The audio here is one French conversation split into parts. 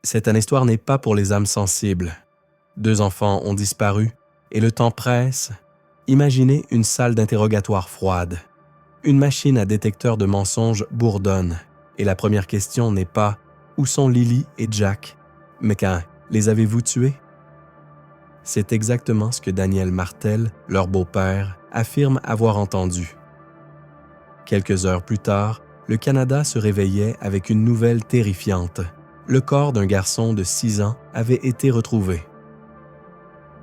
Cette histoire n'est pas pour les âmes sensibles. 2 enfants ont disparu et le temps presse. Imaginez une salle d'interrogatoire froide. Une machine à détecteur de mensonges bourdonne et la première question n'est pas « Où sont Lily et Jack ?» mais « Les avez-vous tués ?» C'est exactement ce que Daniel Martel, leur beau-père, affirme avoir entendu. Quelques heures plus tard, le Canada se réveillait avec une nouvelle terrifiante. Le corps d'un garçon de 6 ans avait été retrouvé.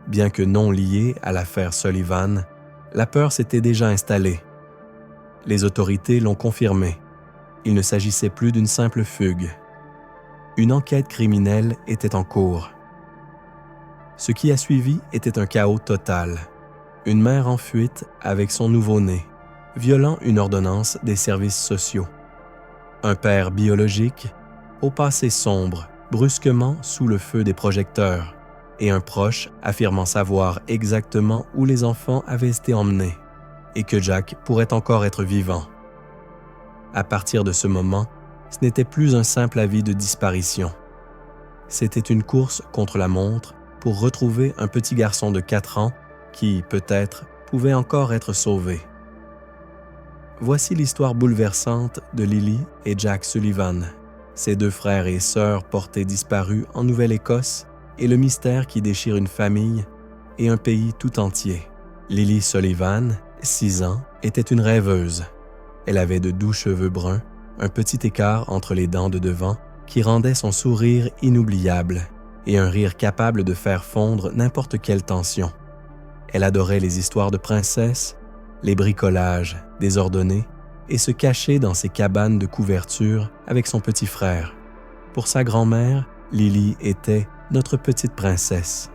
Bien que non lié à l'affaire Sullivan, la peur s'était déjà installée. Les autorités l'ont confirmé. Il ne s'agissait plus d'une simple fugue. Une enquête criminelle était en cours. Ce qui a suivi était un chaos total. Une mère en fuite avec son nouveau-né, violant une ordonnance des services sociaux. Un père biologique, au passé sombre, brusquement sous le feu des projecteurs, et un proche affirmant savoir exactement où les enfants avaient été emmenés, et que Jack pourrait encore être vivant. À partir de ce moment, ce n'était plus un simple avis de disparition. C'était une course contre la montre pour retrouver un petit garçon de 4 ans qui, peut-être, pouvait encore être sauvé. Voici l'histoire bouleversante de Lily et Jack Sullivan, ces 2 frères et sœurs portés disparus en Nouvelle-Écosse et le mystère qui déchire une famille et un pays tout entier. Lily Sullivan, 6 ans, était une rêveuse. Elle avait de doux cheveux bruns, un petit écart entre les dents de devant qui rendait son sourire inoubliable et un rire capable de faire fondre n'importe quelle tension. Elle adorait les histoires de princesses, les bricolages désordonnés et se cachait dans ses cabanes de couverture avec son petit frère. Pour sa grand-mère, Lily était notre petite princesse,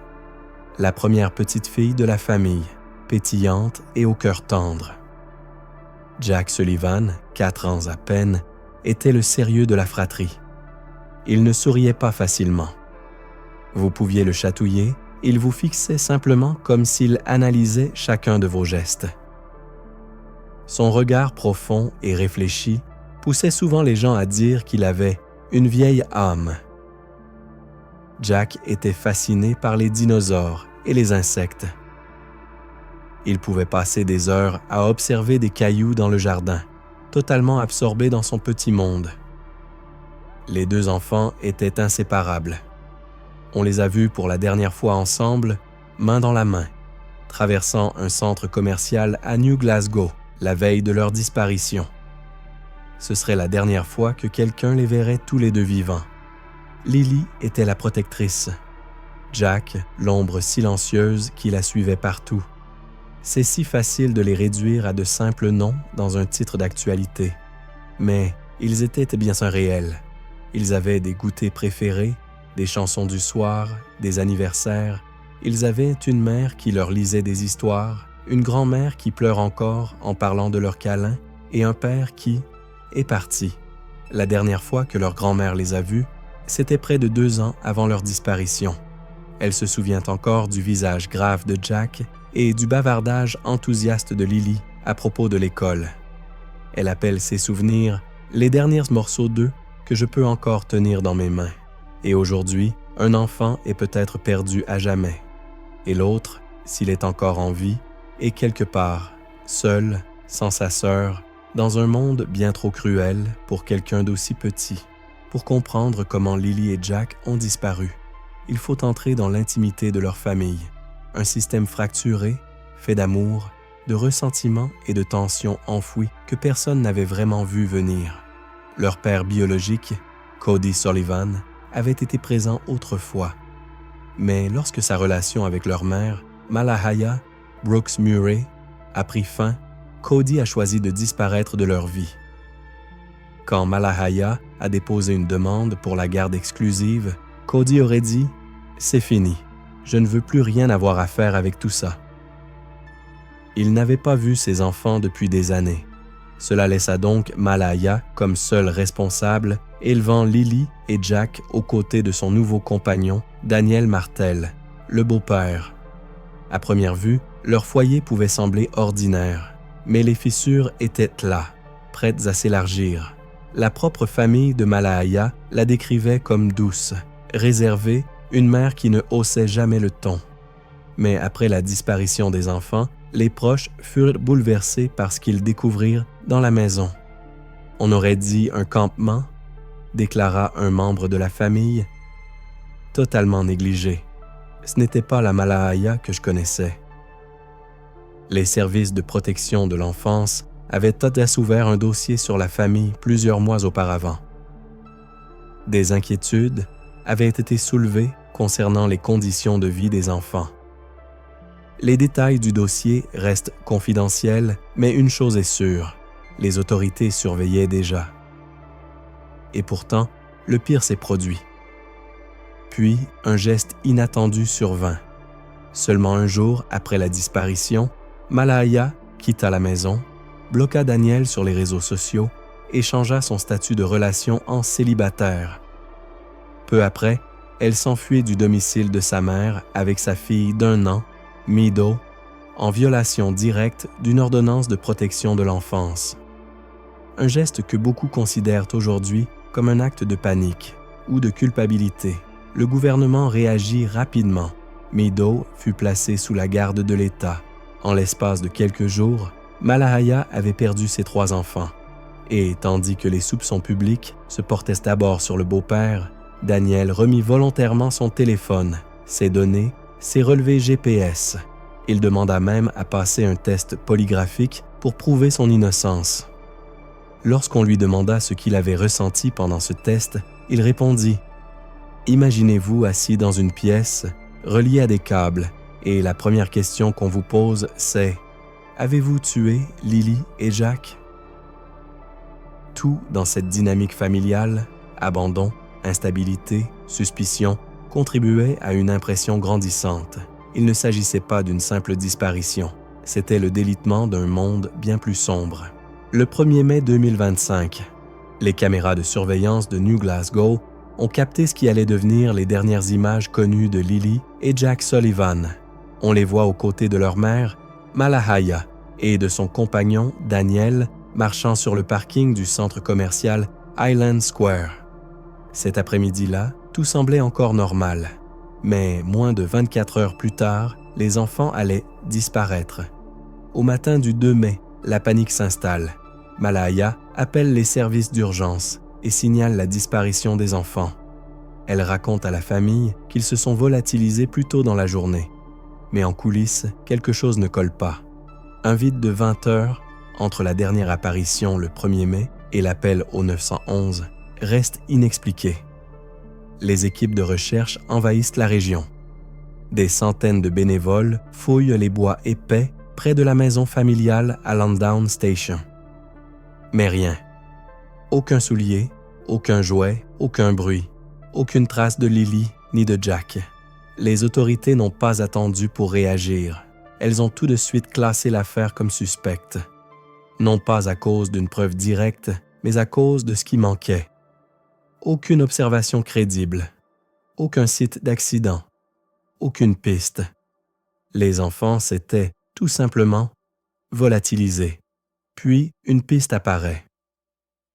la première petite fille de la famille, pétillante et au cœur tendre. Jack Sullivan, 4 ans à peine, était le sérieux de la fratrie. Il ne souriait pas facilement. Vous pouviez le chatouiller, il vous fixait simplement comme s'il analysait chacun de vos gestes. Son regard profond et réfléchi poussait souvent les gens à dire qu'il avait une vieille âme. Jack était fasciné par les dinosaures et les insectes. Il pouvait passer des heures à observer des cailloux dans le jardin, totalement absorbé dans son petit monde. Les 2 enfants étaient inséparables. On les a vus pour la dernière fois ensemble, main dans la main, traversant un centre commercial à New Glasgow, la veille de leur disparition. Ce serait la dernière fois que quelqu'un les verrait tous les 2 vivants. Lily était la protectrice. Jack, l'ombre silencieuse qui la suivait partout. C'est si facile de les réduire à de simples noms dans un titre d'actualité. Mais ils étaient bien réels. Ils avaient des goûters préférés, des chansons du soir, des anniversaires. Ils avaient une mère qui leur lisait des histoires, une grand-mère qui pleure encore en parlant de leurs câlins et un père qui est parti. La dernière fois que leur grand-mère les a vus, c'était près de 2 ans avant leur disparition. Elle se souvient encore du visage grave de Jack et du bavardage enthousiaste de Lily à propos de l'école. Elle appelle ces souvenirs les derniers morceaux d'eux que je peux encore tenir dans mes mains. Et aujourd'hui, un enfant est peut-être perdu à jamais. Et l'autre, s'il est encore en vie, est quelque part, seul, sans sa sœur, dans un monde bien trop cruel pour quelqu'un d'aussi petit. Pour comprendre comment Lily et Jack ont disparu, il faut entrer dans l'intimité de leur famille, un système fracturé, fait d'amour, de ressentiment et de tensions enfouies que personne n'avait vraiment vu venir. Leur père biologique, Cody Sullivan, avait été présent autrefois. Mais lorsque sa relation avec leur mère, Malahia Brooks Murray, a pris fin, Cody a choisi de disparaître de leur vie. Quand Malahia a déposé une demande pour la garde exclusive, Cody aurait dit « C'est fini, je ne veux plus rien avoir à faire avec tout ça ». Il n'avait pas vu ses enfants depuis des années. Cela laissa donc Malahia comme seul responsable, élevant Lily et Jack aux côtés de son nouveau compagnon, Daniel Martel, le beau-père. À première vue, leur foyer pouvait sembler ordinaire, mais les fissures étaient là, prêtes à s'élargir. La propre famille de Malahia la décrivait comme douce, Réservée, une mère qui ne haussait jamais le ton. Mais après la disparition des enfants, les proches furent bouleversés par ce qu'ils découvrirent dans la maison. On aurait dit un campement, déclara un membre de la famille. Totalement négligé. Ce n'était pas la Malaaya que je connaissais. Les services de protection de l'enfance avaient totalement ouvert un dossier sur la famille plusieurs mois auparavant. Des inquiétudes avaient été soulevées concernant les conditions de vie des enfants. Les détails du dossier restent confidentiels, mais une chose est sûre, les autorités surveillaient déjà. Et pourtant, le pire s'est produit. Puis, un geste inattendu survint. Seulement un jour après la disparition, Malaaya quitta la maison, bloqua Daniel sur les réseaux sociaux et changea son statut de relation en célibataire. Peu après, elle s'enfuit du domicile de sa mère avec sa fille d'1 an, Mido, en violation directe d'une ordonnance de protection de l'enfance. Un geste que beaucoup considèrent aujourd'hui comme un acte de panique ou de culpabilité. Le gouvernement réagit rapidement. Mido fut placé sous la garde de l'État. En l'espace de quelques jours, Malaaya avait perdu ses 3 enfants. Et tandis que les soupçons publics se portaient d'abord sur le beau-père, Daniel remit volontairement son téléphone, ses données, ses relevés GPS. Il demanda même à passer un test polygraphique pour prouver son innocence. Lorsqu'on lui demanda ce qu'il avait ressenti pendant ce test, il répondit « Imaginez-vous assis dans une pièce, relié à des câbles, et la première question qu'on vous pose, c'est « Avez-vous tué Lily et Jack ?» Tout dans cette dynamique familiale, abandon, instabilité, suspicion, contribuait à une impression grandissante. Il ne s'agissait pas d'une simple disparition, c'était le délitement d'un monde bien plus sombre. Le 1er mai 2025, les caméras de surveillance de New Glasgow ont capté ce qui allait devenir les dernières images connues de Lily et Jack Sullivan. On les voit aux côtés de leur mère, Malaaya, et de son compagnon, Daniel, marchant sur le parking du centre commercial Highland Square. Cet après-midi-là, tout semblait encore normal. Mais moins de 24 heures plus tard, les enfants allaient disparaître. Au matin du 2 mai, la panique s'installe. Malaaya appelle les services d'urgence et signale la disparition des enfants. Elle raconte à la famille qu'ils se sont volatilisés plus tôt dans la journée. Mais en coulisses, quelque chose ne colle pas. Un vide de 20 heures entre la dernière apparition le 1er mai et l'appel au 911 reste inexpliqué. Les équipes de recherche envahissent la région. Des centaines de bénévoles fouillent les bois épais près de la maison familiale à Landown Station. Mais rien. Aucun soulier, aucun jouet, aucun bruit, aucune trace de Lily ni de Jack. Les autorités n'ont pas attendu pour réagir. Elles ont tout de suite classé l'affaire comme suspecte. Non pas à cause d'une preuve directe, mais à cause de ce qui manquait. Aucune observation crédible, aucun site d'accident, aucune piste. Les enfants s'étaient, tout simplement, volatilisés. Puis, une piste apparaît.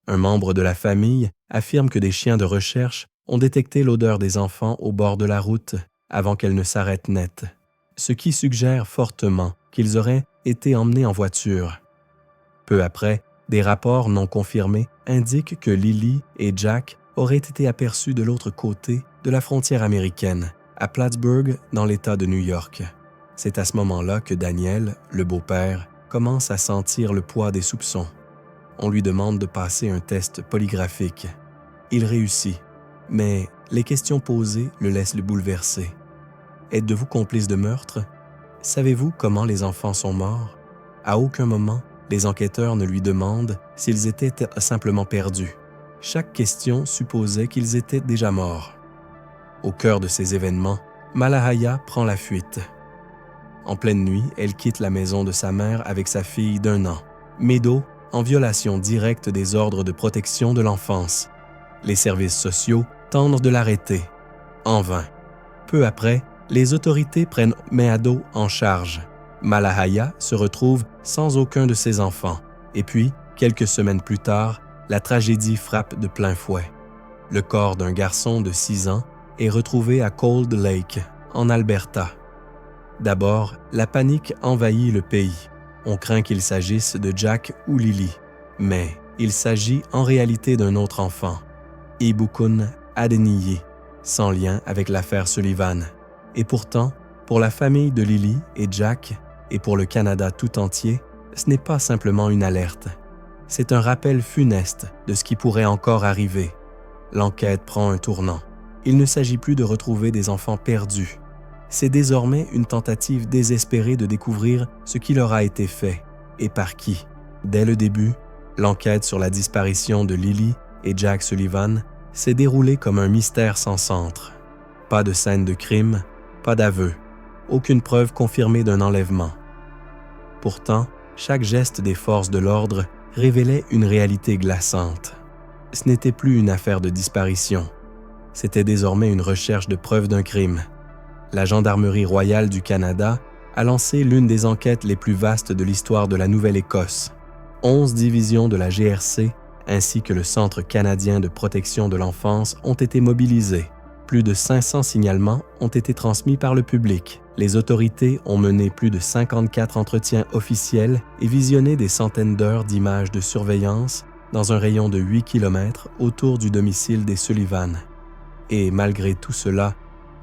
Un membre de la famille affirme que des chiens de recherche ont détecté l'odeur des enfants au bord de la route avant qu'elle ne s'arrête net, ce qui suggère fortement qu'ils auraient été emmenés en voiture. Peu après, des rapports non confirmés indiquent que Lily et Jack auraient été aperçus de l'autre côté de la frontière américaine, à Plattsburgh, dans l'État de New York. C'est à ce moment-là que Daniel, le beau-père, commence à sentir le poids des soupçons. On lui demande de passer un test polygraphique. Il réussit, mais les questions posées le laissent le bouleversé. Êtes-vous complice de meurtre? Savez-vous comment les enfants sont morts? À aucun moment, les enquêteurs ne lui demandent s'ils étaient simplement perdus. Chaque question supposait qu'ils étaient déjà morts. Au cœur de ces événements, Malaaya prend la fuite. En pleine nuit, elle quitte la maison de sa mère avec sa fille d'1 an, Mido, en violation directe des ordres de protection de l'enfance. Les services sociaux tentent de l'arrêter. En vain. Peu après, les autorités prennent Mido en charge. Malaaya se retrouve sans aucun de ses enfants. Et puis, quelques semaines plus tard, la tragédie frappe de plein fouet. Le corps d'un garçon de 6 ans est retrouvé à Cold Lake, en Alberta. D'abord, la panique envahit le pays. On craint qu'il s'agisse de Jack ou Lily, mais il s'agit en réalité d'un autre enfant, Ibukun Adeniyi, sans lien avec l'affaire Sullivan. Et pourtant, pour la famille de Lily et Jack, et pour le Canada tout entier, ce n'est pas simplement une alerte. C'est un rappel funeste de ce qui pourrait encore arriver. L'enquête prend un tournant. Il ne s'agit plus de retrouver des enfants perdus. C'est désormais une tentative désespérée de découvrir ce qui leur a été fait et par qui. Dès le début, l'enquête sur la disparition de Lily et Jack Sullivan s'est déroulée comme un mystère sans centre. Pas de scène de crime, pas d'aveu, aucune preuve confirmée d'un enlèvement. Pourtant, chaque geste des forces de l'ordre révélait une réalité glaçante. Ce n'était plus une affaire de disparition. C'était désormais une recherche de preuves d'un crime. La Gendarmerie royale du Canada a lancé l'une des enquêtes les plus vastes de l'histoire de la Nouvelle-Écosse. 11 divisions de la GRC ainsi que le Centre canadien de protection de l'enfance ont été mobilisés. Plus de 500 signalements ont été transmis par le public. Les autorités ont mené plus de 54 entretiens officiels et visionné des centaines d'heures d'images de surveillance dans un rayon de 8 km autour du domicile des Sullivan. Et malgré tout cela,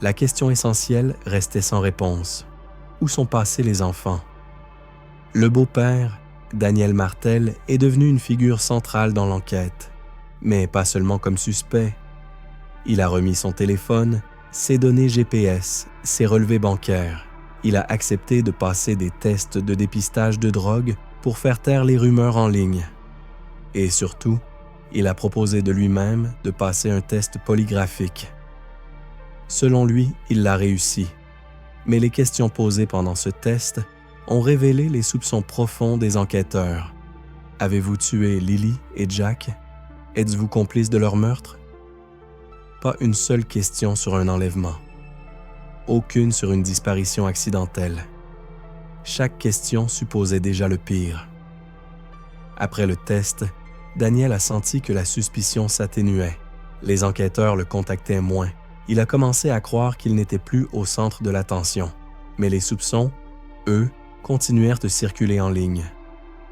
la question essentielle restait sans réponse. Où sont passés les enfants? Le beau-père, Daniel Martel, est devenu une figure centrale dans l'enquête, mais pas seulement comme suspect. Il a remis son téléphone, ses données GPS, ses relevés bancaires. Il a accepté de passer des tests de dépistage de drogue pour faire taire les rumeurs en ligne. Et surtout, il a proposé de lui-même de passer un test polygraphique. Selon lui, il l'a réussi. Mais les questions posées pendant ce test ont révélé les soupçons profonds des enquêteurs. Avez-vous tué Lily et Jack? Êtes-vous complice de leur meurtre? Pas une seule question sur un enlèvement. Aucune sur une disparition accidentelle. Chaque question supposait déjà le pire. Après le test, Daniel a senti que la suspicion s'atténuait. Les enquêteurs le contactaient moins. Il a commencé à croire qu'il n'était plus au centre de l'attention. Mais les soupçons, eux, continuèrent de circuler en ligne.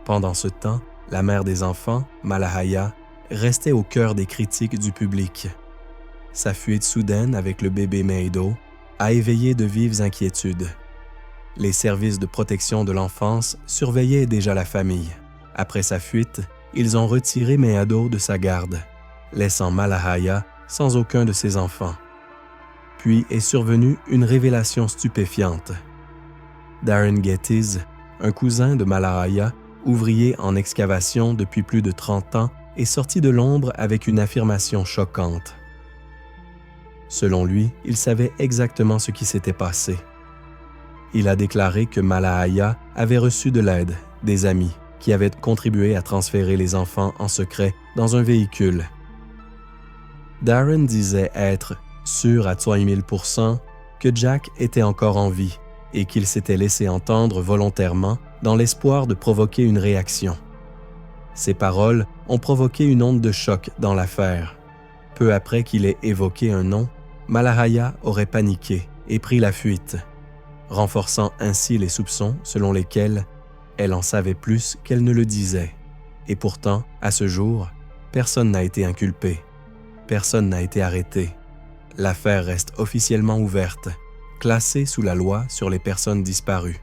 Pendant ce temps, la mère des enfants, Malahaya, restait au cœur des critiques du public. Sa fuite soudaine avec le bébé Maido a éveillé de vives inquiétudes. Les services de protection de l'enfance surveillaient déjà la famille. Après sa fuite, ils ont retiré Maido de sa garde, laissant Malahaya sans aucun de ses enfants. Puis est survenue une révélation stupéfiante. Darren Gettis, un cousin de Malahaya, ouvrier en excavation depuis plus de 30 ans, est sorti de l'ombre avec une affirmation choquante. Selon lui, il savait exactement ce qui s'était passé. Il a déclaré que Malahaya avait reçu de l'aide, des amis, qui avaient contribué à transférer les enfants en secret dans un véhicule. Darren disait être sûr à 3000% que Jack était encore en vie et qu'il s'était laissé entendre volontairement dans l'espoir de provoquer une réaction. Ces paroles ont provoqué une onde de choc dans l'affaire. Peu après qu'il ait évoqué un nom, Malahaya aurait paniqué et pris la fuite, renforçant ainsi les soupçons selon lesquels elle en savait plus qu'elle ne le disait. Et pourtant, à ce jour, personne n'a été inculpé. Personne n'a été arrêté. L'affaire reste officiellement ouverte, classée sous la loi sur les personnes disparues.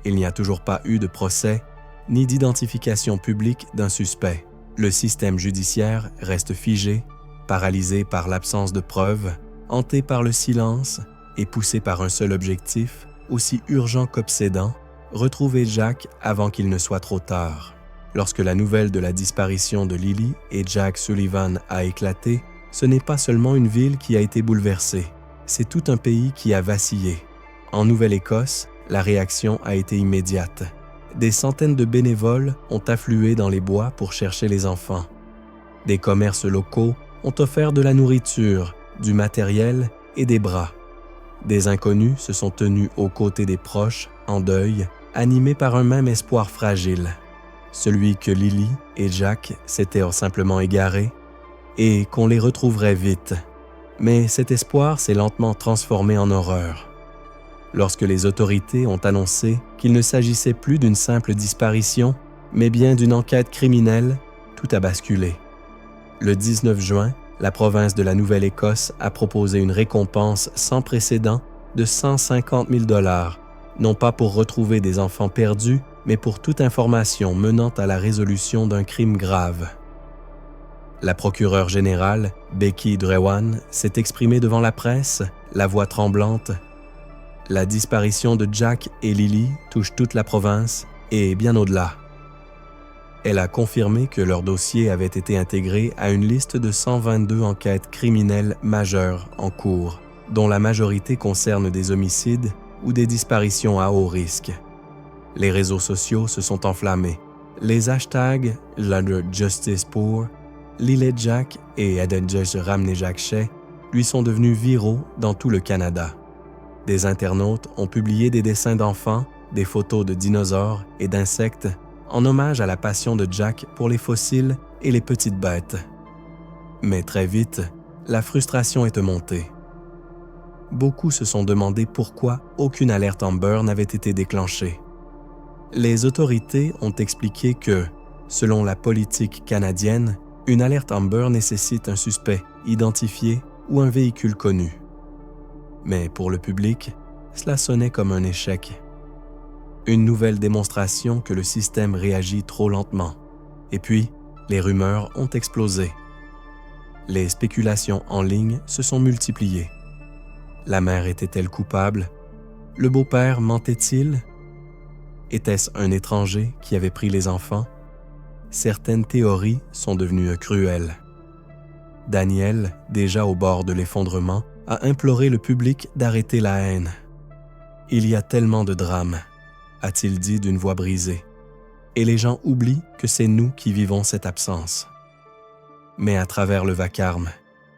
Il n'y a toujours pas eu de procès ni d'identification publique d'un suspect. Le système judiciaire reste figé, paralysé par l'absence de preuves, hanté par le silence et poussé par un seul objectif, aussi urgent qu'obsédant, retrouver Jack avant qu'il ne soit trop tard. Lorsque la nouvelle de la disparition de Lily et Jack Sullivan a éclaté, ce n'est pas seulement une ville qui a été bouleversée, c'est tout un pays qui a vacillé. En Nouvelle-Écosse, la réaction a été immédiate. Des centaines de bénévoles ont afflué dans les bois pour chercher les enfants. Des commerces locaux ont offert de la nourriture, du matériel et des bras. Des inconnus se sont tenus aux côtés des proches, en deuil, animés par un même espoir fragile, celui que Lily et Jack s'étaient simplement égarés et qu'on les retrouverait vite. Mais cet espoir s'est lentement transformé en horreur. Lorsque les autorités ont annoncé qu'il ne s'agissait plus d'une simple disparition, mais bien d'une enquête criminelle, tout a basculé. Le 19 juin, la province de la Nouvelle-Écosse a proposé une récompense sans précédent de 150 000 $, non pas pour retrouver des enfants perdus, mais pour toute information menant à la résolution d'un crime grave. La procureure générale, Becky Drewan, s'est exprimée devant la presse, la voix tremblante. La disparition de Jack et Lily touche toute la province et bien au-delà. Elle a confirmé que leur dossier avait été intégré à une liste de 122 enquêtes criminelles majeures en cours, dont la majorité concerne des homicides ou des disparitions à haut risque. Les réseaux sociaux se sont enflammés. Les hashtags « Justice pour »,« Lily Jack » et « Adenjesh Ramne Jack Shea » lui sont devenus viraux dans tout le Canada. Des internautes ont publié des dessins d'enfants, des photos de dinosaures et d'insectes en hommage à la passion de Jack pour les fossiles et les petites bêtes. Mais très vite, la frustration est montée. Beaucoup se sont demandé pourquoi aucune alerte Amber n'avait été déclenchée. Les autorités ont expliqué que, selon la politique canadienne, une alerte Amber nécessite un suspect identifié ou un véhicule connu. Mais pour le public, cela sonnait comme un échec. Une nouvelle démonstration que le système réagit trop lentement. Et puis, les rumeurs ont explosé. Les spéculations en ligne se sont multipliées. La mère était-elle coupable? Le beau-père mentait-il? Était-ce un étranger qui avait pris les enfants? Certaines théories sont devenues cruelles. Daniel, déjà au bord de l'effondrement, a imploré le public d'arrêter la haine. « Il y a tellement de drames », a-t-il dit d'une voix brisée, et les gens oublient que c'est nous qui vivons cette absence. Mais à travers le vacarme,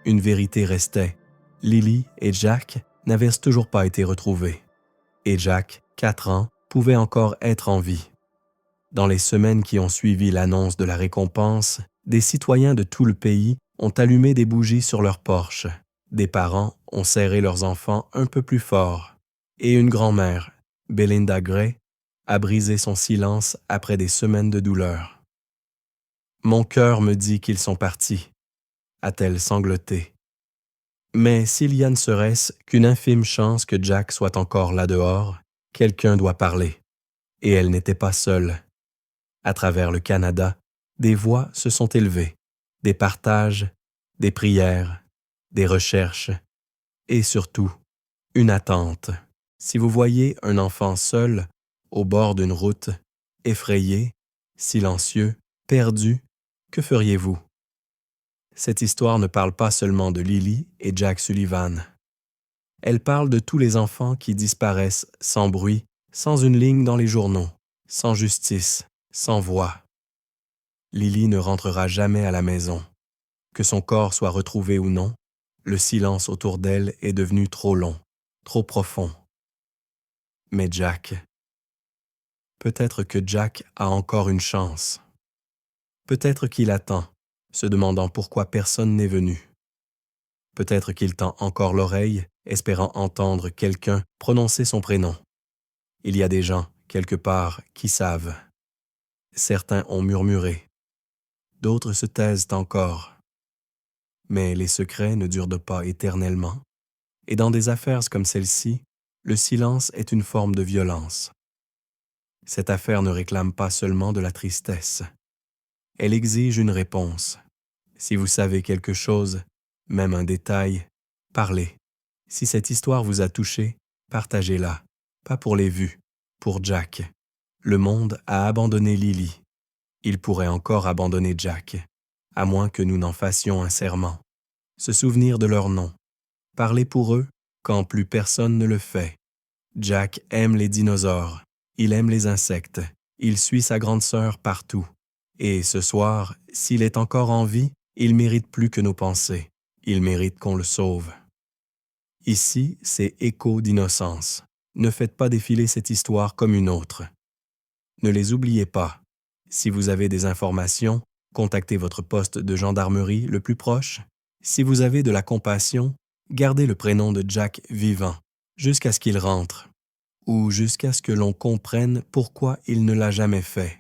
une vérité restait. Lily et Jack n'avaient toujours pas été retrouvés. Et Jack, 4 ans, pouvait encore être en vie. Dans les semaines qui ont suivi l'annonce de la récompense, des citoyens de tout le pays ont allumé des bougies sur leurs porches. Des parents ont serré leurs enfants un peu plus fort. Et une grand-mère, Belinda Gray, a brisé son silence après des semaines de douleur. « Mon cœur me dit qu'ils sont partis », a-t-elle sangloté. Mais s'il y a ne serait-ce qu'une infime chance que Jack soit encore là dehors, quelqu'un doit parler. Et elle n'était pas seule. À travers le Canada, des voix se sont élevées, des partages, des prières, des recherches et surtout, une attente. Si vous voyez un enfant seul, au bord d'une route, effrayé, silencieux, perdu, que feriez-vous? Cette histoire ne parle pas seulement de Lily et Jack Sullivan. Elle parle de tous les enfants qui disparaissent sans bruit, sans une ligne dans les journaux, sans justice, sans voix. Lily ne rentrera jamais à la maison. Que son corps soit retrouvé ou non, le silence autour d'elle est devenu trop long, trop profond. Mais Jack... Peut-être que Jack a encore une chance. Peut-être qu'il attend, se demandant pourquoi personne n'est venu. Peut-être qu'il tend encore l'oreille, espérant entendre quelqu'un prononcer son prénom. Il y a des gens, quelque part, qui savent. Certains ont murmuré. D'autres se taisent encore. Mais les secrets ne durent pas éternellement. Et dans des affaires comme celle-ci, le silence est une forme de violence. Cette affaire ne réclame pas seulement de la tristesse. Elle exige une réponse. Si vous savez quelque chose, même un détail, parlez. Si cette histoire vous a touché, partagez-la. Pas pour les vues, pour Jack. Le monde a abandonné Lily. Il pourrait encore abandonner Jack, à moins que nous n'en fassions un serment. Se souvenir de leur nom. Parler pour eux quand plus personne ne le fait. Jack aime les dinosaures. Il aime les insectes. Il suit sa grande sœur partout. Et ce soir, s'il est encore en vie, il mérite plus que nos pensées. Il mérite qu'on le sauve. Ici, c'est écho d'innocence. Ne faites pas défiler cette histoire comme une autre. Ne les oubliez pas. Si vous avez des informations, contactez votre poste de gendarmerie le plus proche. Si vous avez de la compassion, Gardez le prénom de Jack vivant, jusqu'à ce qu'il rentre, ou jusqu'à ce que l'on comprenne pourquoi il ne l'a jamais fait.